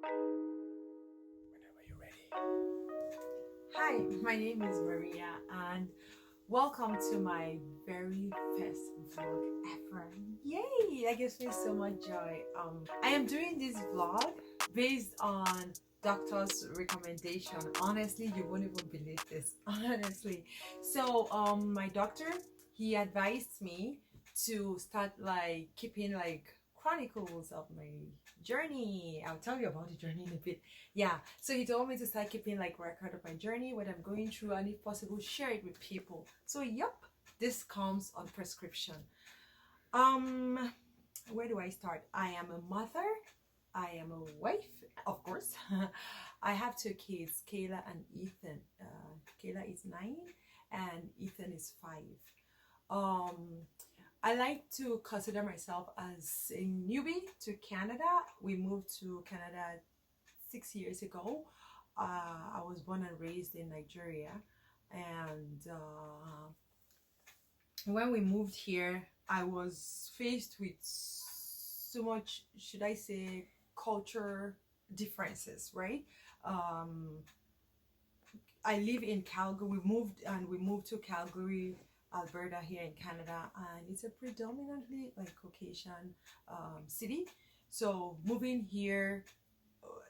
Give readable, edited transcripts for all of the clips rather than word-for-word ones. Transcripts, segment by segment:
Whenever you're ready. Hi, my name is Maria, and welcome to my very first vlog ever. Yay! That gives me so much joy. I am doing this vlog based on doctor's recommendation. Honestly, you won't even believe this. Honestly, so my doctor, he advised me to start like keeping like chronicles of my journey. I'll tell you about the journey in a bit. Yeah, so he told me to start keeping like record of my journey, what I'm going through, and if possible share it with people. So yep, this comes on prescription. um where do I start? I am a mother, I am a wife, of course. I have two kids, Kayla and Ethan. Kayla is 9 and Ethan is 5. um I like to consider myself as a newbie to Canada. We moved to Canada 6 years ago. I was born and raised in Nigeria, and when we moved here, I was faced with so much, should I say, culture differences, right? Um, I live in Calgary. We moved to Calgary, Alberta, here in Canada, and it's a predominantly like Caucasian city. So moving here,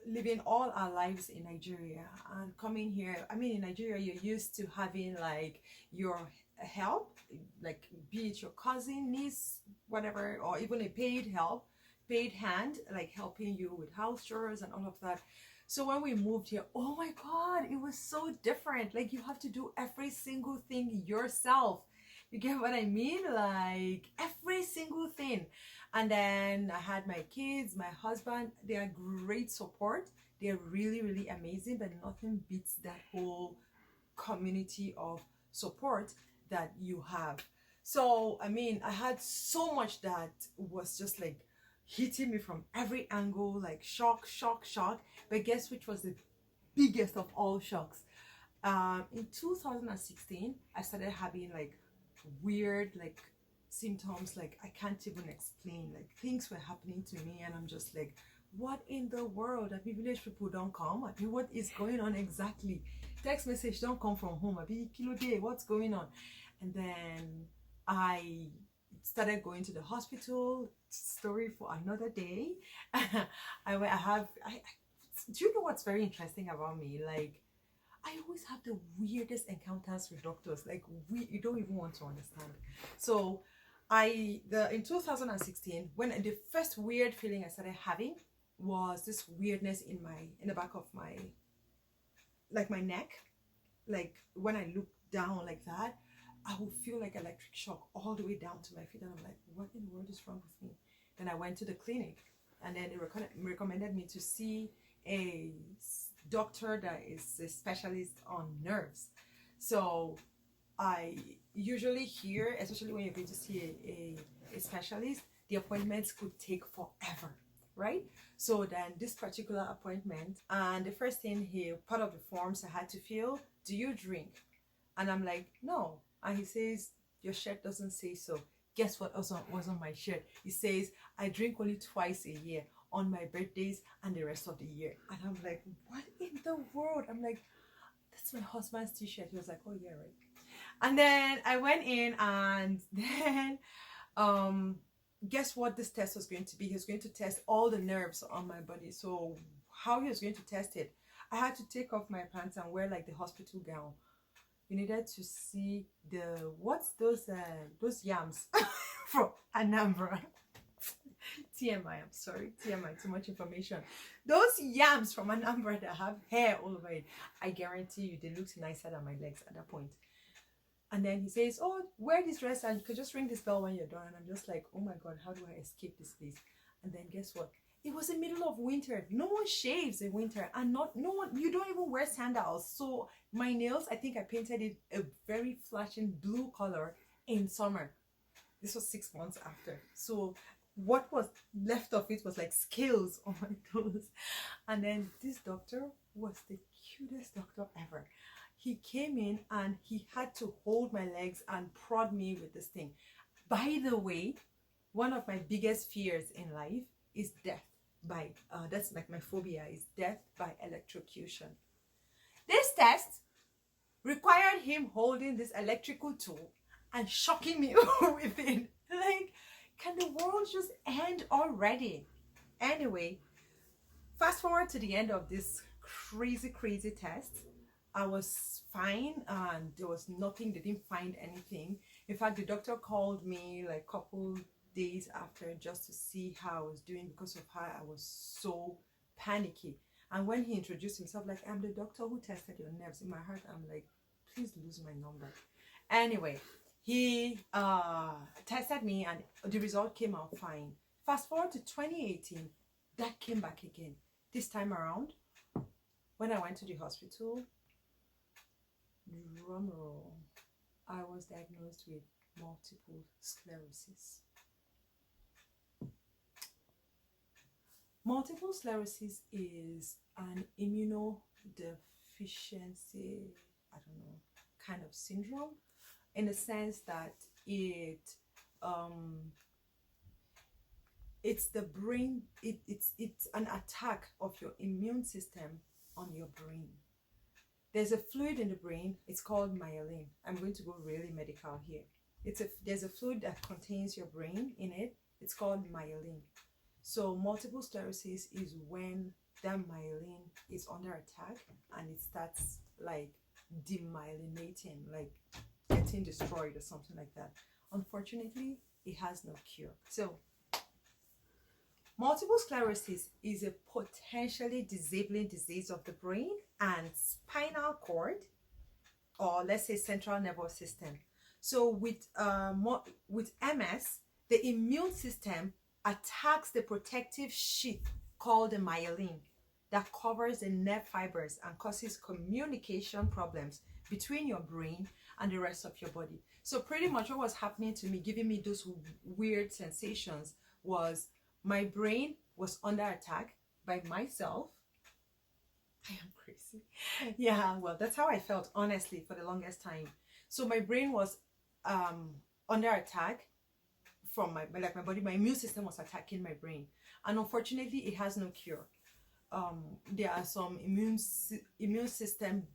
living all our lives in Nigeria and coming here, I mean, in Nigeria, you're used to having like your help, like be it your cousin, niece, whatever, or even a paid help, paid hand, like helping you with house chores and all of that. So when we moved here, oh my God, it was so different. Like you have to do every single thing yourself. You get what I mean? Like every single thing. And then I had my kids, my husband. They are great support. They're really, really amazing, but nothing beats that whole community of support that you have. So, I mean, I had so much that was just like hitting me from every angle, like shock, shock, shock. But guess which was the biggest of all shocks? In 2016, I started having like weird, like symptoms, like I can't even explain. Like things were happening to me, and I'm just like, what in the world? Abi village people don't come. Abi what is going on exactly? Text message don't come from home. Abi kilo day, what's going on? And then I started going to the hospital. Story for another day. Do you know what's very interesting about me? Like I always have the weirdest encounters with doctors. Like you don't even want to understand. So in 2016, when the first weird feeling I started having was this weirdness in the back of my, like my neck. Like when I look down like that, I will feel like electric shock all the way down to my feet, and I'm like, what in the world is wrong with me? Then I went to the clinic, and then they recommended me to see a doctor that is a specialist on nerves. So I usually hear, especially when you're going to see a specialist, the appointments could take forever, right? So then this particular appointment, and the first thing here, part of the forms I had to fill, do you drink? And I'm like, no. And he says, your shirt doesn't say so. Guess what was on my shirt? He says, I drink only twice a year, on my birthdays and the rest of the year. And I'm like, what in the world? I'm like, that's my husband's t-shirt. He was like, oh yeah, right. And then I went in, and then guess what this test was going to be? He was going to test all the nerves on my body. So how he was going to test it, I had to take off my pants and wear like the hospital gown. You needed to see what's those yams from Anambra. TMI, I'm sorry, TMI, too much information. Those yams from Anambra that have hair all over it, I guarantee you they looked nicer than my legs at that point. And then he says, oh, wear this dress and you could just ring this bell when you're done. And I'm just like, oh my God, how do I escape this place? And then guess what? It was the middle of winter. No one shaves in winter, and no one, you don't even wear sandals. So my nails, I think I painted it a very flashing blue color in summer. This was 6 months after. So what was left of it was like scales on my toes. And then this doctor was the cutest doctor ever. He came in and he had to hold my legs and prod me with this thing. By the way, one of my biggest fears in life is death. by, that's like my phobia, is death by electrocution. This test required him holding this electrical tool and shocking me with it. Like, can the world just end already? Anyway, fast forward to the end of this crazy test. I was fine and there was nothing, they didn't find anything. In fact, the doctor called me like a couple days after just to see how I was doing, because of how I was so panicky. And when he introduced himself, like, I'm the doctor who tested your nerves, in my heart I'm like, please lose my number. Anyway, he tested me and the result came out fine. Fast forward to 2018, that came back again. This time around, when I went to the hospital, drumroll, I was diagnosed with multiple sclerosis. Multiple sclerosis is an immunodeficiency, I don't know, kind of syndrome, in the sense that it's the brain, it's an attack of your immune system on your brain. There's a fluid in the brain, it's called myelin. I'm going to go really medical here. There's a fluid that contains your brain in it, it's called myelin. So multiple sclerosis is when that myelin is under attack and it starts like demyelinating, like getting destroyed or something like that. Unfortunately, it has no cure. So multiple sclerosis is a potentially disabling disease of the brain and spinal cord, or let's say central nervous system. So with MS, the immune system attacks the protective sheath called the myelin that covers the nerve fibers and causes communication problems between your brain and the rest of your body. So pretty much what was happening to me, giving me those weird sensations, was my brain was under attack by myself. I am crazy. Yeah, well, that's how I felt, honestly, for the longest time. So my brain was under attack from my body. My immune system was attacking my brain, and unfortunately it has no cure. There are some immune system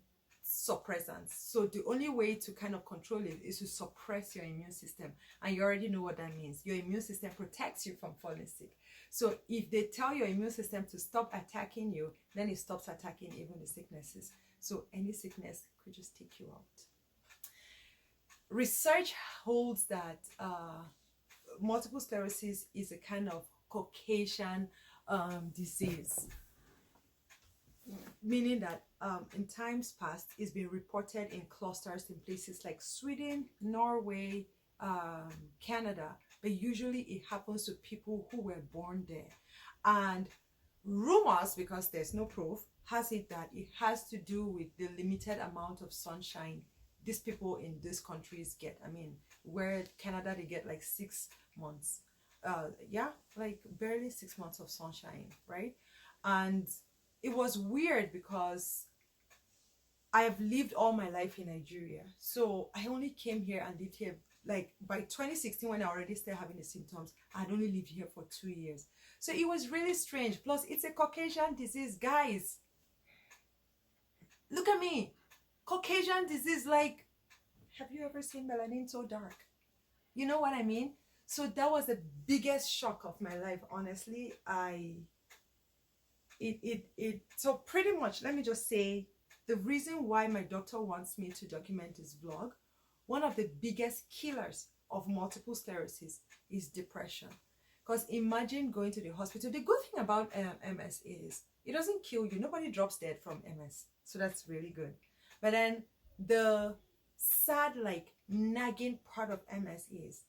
suppressants, so the only way to kind of control it is to suppress your immune system, and you already know what that means. Your immune system protects you from falling sick. So if they tell your immune system to stop attacking you, then it stops attacking even the sicknesses. So any sickness could just take you out. Research holds that multiple sclerosis is a kind of Caucasian disease, meaning that in times past it's been reported in clusters in places like Sweden, Norway, Canada, but usually it happens to people who were born there. And rumors, because there's no proof, has it that it has to do with the limited amount of sunshine these people in these countries get. I mean, where Canada, they get like 6 months, yeah, like barely 6 months of sunshine, right? And it was weird because I have lived all my life in Nigeria, so I only came here and lived here like by 2016, when I already started having the symptoms. I had only lived here for 2 years, so it was really strange. Plus it's a Caucasian disease, guys. Look at me, Caucasian disease. Like, have you ever seen melanin so dark? You know what I mean? So that was the biggest shock of my life, honestly. So pretty much, let me just say, the reason why my doctor wants me to document this vlog, one of the biggest killers of multiple sclerosis is depression. Because imagine going to the hospital. The good thing about MS is it doesn't kill you. Nobody drops dead from MS. So that's really good. But then the sad, like, nagging part of MS is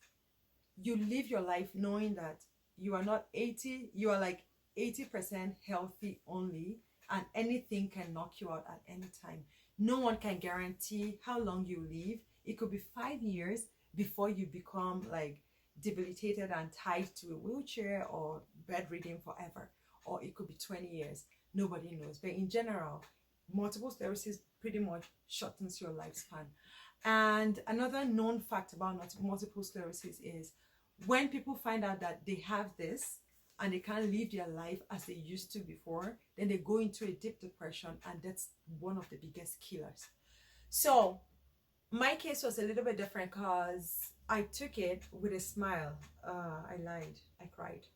you live your life knowing that you are not 80, you are like 80% healthy only, and anything can knock you out at any time. No one can guarantee how long you live. It could be 5 years before you become like debilitated and tied to a wheelchair or bedridden forever, or it could be 20 years. Nobody knows. But in general, multiple sclerosis pretty much shortens your lifespan. And another known fact about multiple sclerosis is when people find out that they have this, and they can't live their life as they used to before, then they go into a deep depression, and that's one of the biggest killers. So my case was a little bit different because I took it with a smile. I lied. I cried.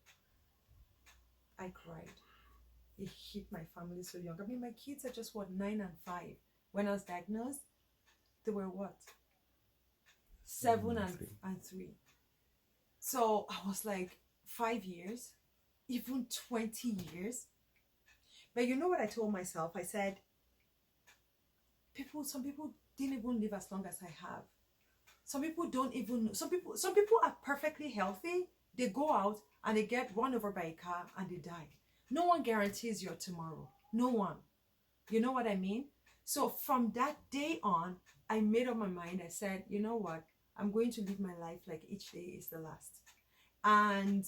It hit my family so young. I mean, my kids are just what, 9 and 5. When I was diagnosed, they were what, 7 and 3. So I was like, 5 years, even 20 years. But you know what I told myself? I said, some people didn't even live as long as I have. Some people don't even know. Some people are perfectly healthy. They go out and they get run over by a car and they die. No one guarantees your tomorrow. No one. You know what I mean? So from that day on, I made up my mind. I said, you know what? I'm going to live my life like each day is the last. And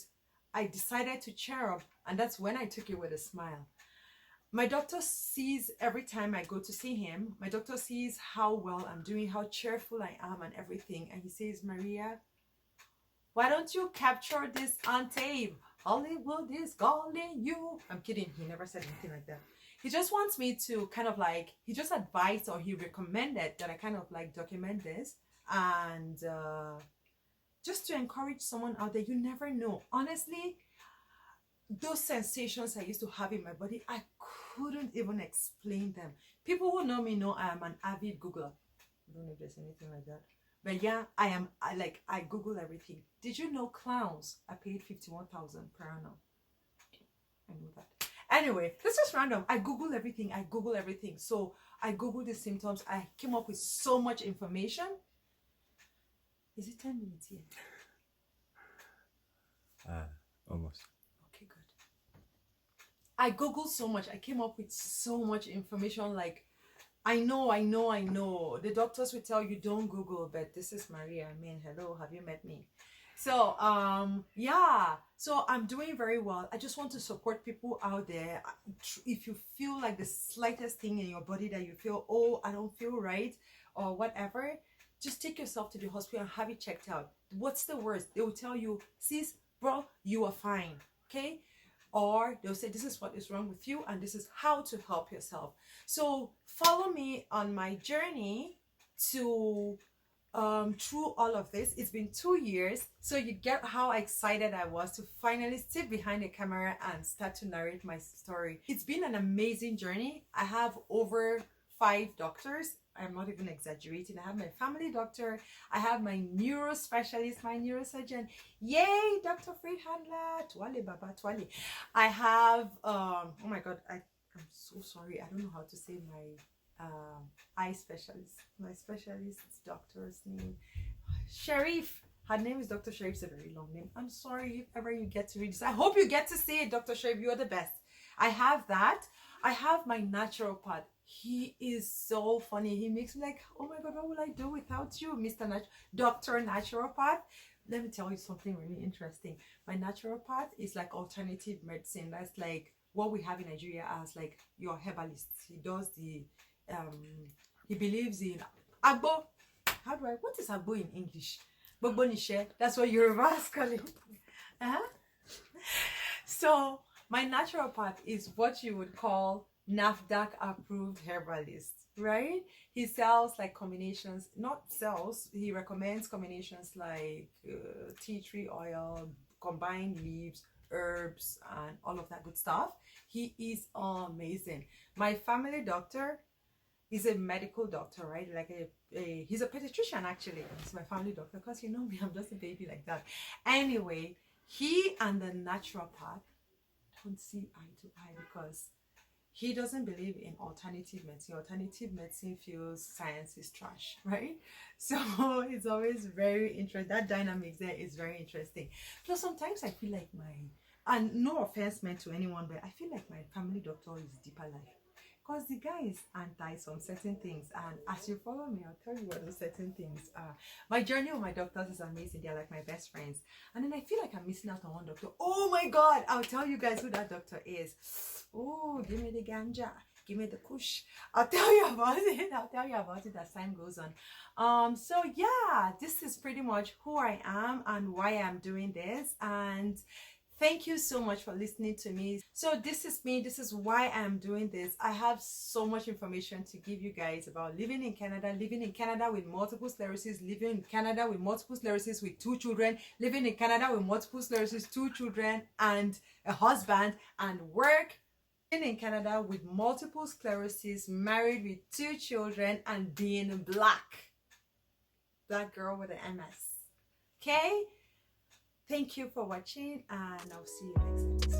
I decided to cheer up. And that's when I took it with a smile. My doctor sees every time I go to see him, my doctor sees how well I'm doing, how cheerful I am and everything. And he says, Maria, why don't you capture this on tape? Hollywood is calling you. I'm kidding. He never said anything like that. He just wants me to kind of like, he just advised or he recommended that I kind of like document this. And just to encourage someone out there, you never know. Honestly, those sensations I used to have in my body, I couldn't even explain them. People who know me know I am an avid Googler. I don't know if there's anything like that. But yeah, I Google everything. Did you know clowns are paid 51,000 per annum? I know that. Anyway, this is random. I Google everything. So I Googled the symptoms. I came up with so much information. Is it 10 minutes yet? Almost. Okay, good. I Googled so much. I came up with so much information. Like, I know. The doctors will tell you don't Google, but this is Maria. I mean, hello, have you met me? So, yeah. So I'm doing very well. I just want to support people out there. If you feel like the slightest thing in your body that you feel, oh, I don't feel right or whatever, just take yourself to the hospital and have it checked out. What's the worst? They will tell you, sis, bro, you are fine. Okay? Or they'll say, this is what is wrong with you and this is how to help yourself. So follow me on my journey to through all of this. It's been 2 years, so you get how excited I was to finally sit behind the camera and start to narrate my story. It's been an amazing journey. I have over 5 doctors. I'm not even exaggerating. I have my family doctor. I have my neuro specialist, my neurosurgeon. Yay, Dr. Fried Handler. Twale Baba Twale. I have, oh my God, I'm so sorry. I don't know how to say my eye specialist. My specialist's doctor's name. Sharif. Her name is Dr. Sharif. It's a very long name. I'm sorry if ever you get to read this. I hope you get to see it, Dr. Sharif. You are the best. I have that. I have my naturopath. He is so funny. He makes me like, oh my God, what will I do without you, Dr. Naturopath? Let me tell you something really interesting. My naturopath is like alternative medicine. That's like what we have in Nigeria as like your herbalist. He does the, he believes in Agbo. What is Agbo in English? Bogbonishe. That's what Yorubas call it. So my naturopath is what you would call NAFDAC approved herbalist, right? He sells like combinations, not sells, he recommends combinations like tea tree oil, combined leaves, herbs, and all of that good stuff. He is amazing. My family doctor is a medical doctor, right? Like he's a pediatrician actually. He's my family doctor because you know me, I'm just a baby like that. Anyway, he and the naturopath don't see eye to eye because he doesn't believe in alternative medicine. Alternative medicine feels science is trash, right? So it's always very interesting. That dynamic there is very interesting. Plus sometimes I feel like and no offense meant to anyone, but I feel like my family doctor is deeper life. Because the guy is anti some certain things. And as you follow me, I'll tell you what those certain things are. My journey with my doctors is amazing. They're like my best friends. And then I feel like I'm missing out on one doctor. Oh my God, I'll tell you guys who that doctor is. Oh, give me the ganja. Give me the kush. I'll tell you about it as time goes on. So yeah, this is pretty much who I am and why I'm doing this. And Thank you so much for listening to me. So this is me. This is why I'm doing this. I have so much information to give you guys about living in Canada with multiple sclerosis, living in Canada with multiple sclerosis with 2 children, living in Canada with multiple sclerosis, 2 children and a husband, and work in Canada with multiple sclerosis, married with 2 children, and being black girl with an MS. Okay, thank you for watching, and I'll see you next time.